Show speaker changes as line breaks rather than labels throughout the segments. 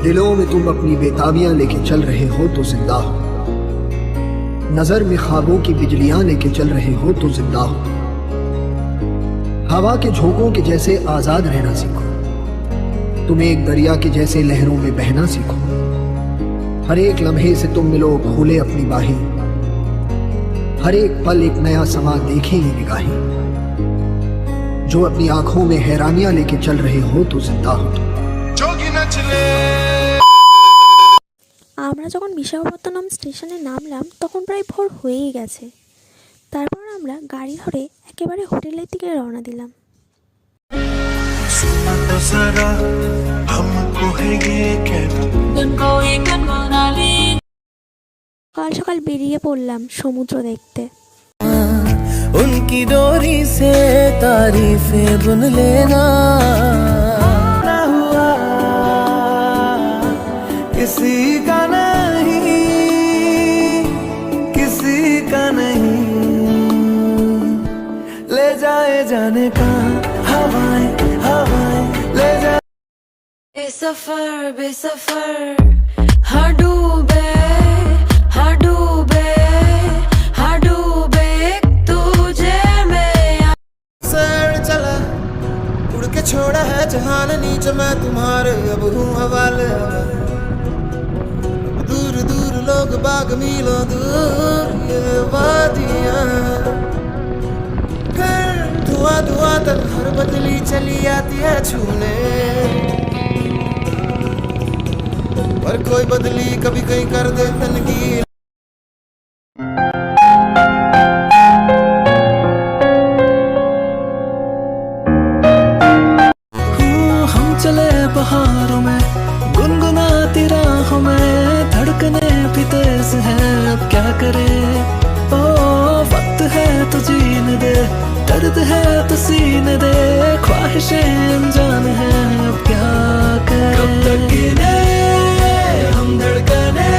दिलों में तुम अपनी बेताबियां लेके चल रहे हो तो जिंदा हो, नजर में ख्वाबों की बिजलियां लेके चल रहे हो तो जिंदा हो। हवा के झोंकों के जैसे आजाद रहना सीखो, तुम एक दरिया के जैसे लहरों में बहना सीखो। हर एक लम्हे से तुम मिलो खोले अपनी बाहें, हर एक पल एक नया समा देखें ये निगाहें। जो अपनी आंखों में हैरानियां लेके चल रहे हो तो जिंदा हो तुम।
আমরা যখন বিশাখাপত্তনম স্টেশনে নামলাম তখন প্রায় ভোর হয়েই গেছে। তারপর আমরা গাড়ি ধরে একেবারে হোটেলের দিকে রওনা দিলাম। সকাল সকাল বেরিয়ে পড়লাম সমুদ্র দেখতে।
उनकी डोरी से तारीफें बुन लेना, ना हुआ किसी का नहीं, किसी का नहीं, ले जाए जाने का हवाएं हवाएं ले जाए।
बेसफर बेसफर हर डूबे
छोड़ा है जहान नीचे मैं तुम्हारे अब हूँ हवाले। दूर दूर लोग बाग मीलों दूर ये वादियाँ, फिर धुआं धुआं तक हर बदली चली आती है छूने, पर कोई बदली कभी कहीं कर दे तनकीर। चले बहारों में गुनगुनाती राहों में, धड़कने भी तेज है अब क्या करे। ओ वक्त है तो जीने दे, दर्द है तो सीने दे, ख्वाहिशें अनजान है अब क्या करे। कब तक गिने हम धड़कने,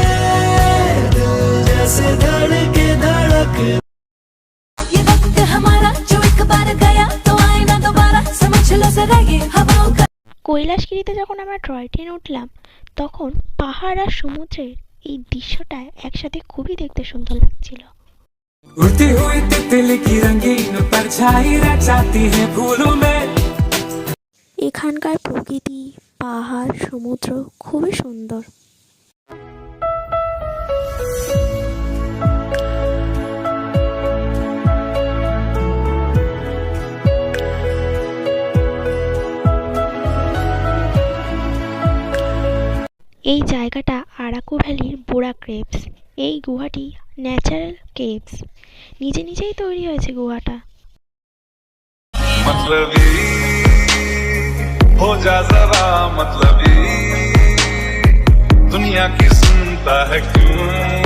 दिल जैसे धड़के धड़क।
ये वक्त हमारा जो एक बार गया तो आए ना दोबारा, समझ लो जरा ये हवाओं का।
কৈলাসগিরিতে যখন আমরা টয় ট্রেনে উঠলাম তখন পাহাড় আর সমুদ্রের এই দৃশ্যটা একসাথে খুবই দেখতে সুন্দর লাগছিল।
उड़ती हुई तितली की रंगीन परछाई रचाती है फूलों में।
এখানকার প্রকৃতি, পাহাড়, সমুদ্র খুবই সুন্দর। এই জায়গাটা আরাকু ভ্যালির বোরা কেভস। এই গুহাটি ন্যাচারাল কেভস, নিজে নিজেই তৈরি হয়েছে গুহাটা।
मतलबी हो जा जरा मतलबी, दुनिया की सुनता है क्यों।